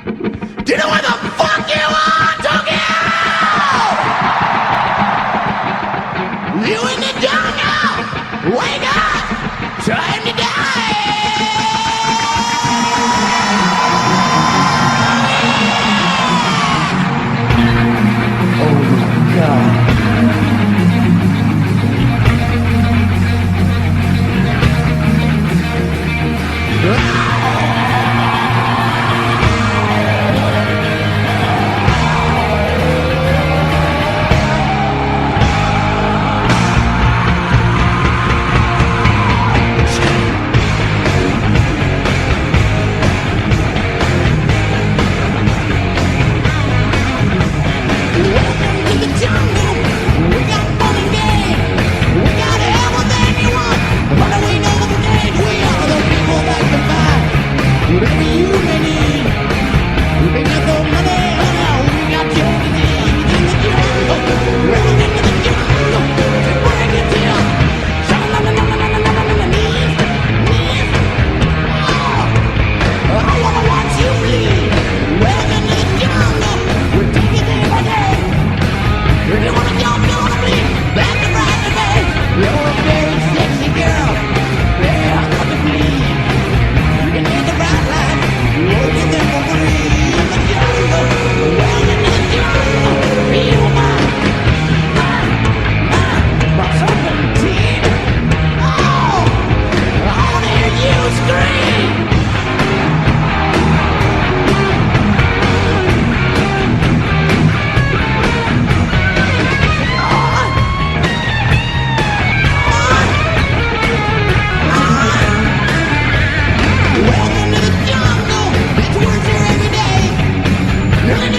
Do you know where the fuck you are, Tokyo? You in the jungle! Wake up! Time to die! Oh my God. Welcome to the jungle. That's where it's here every day.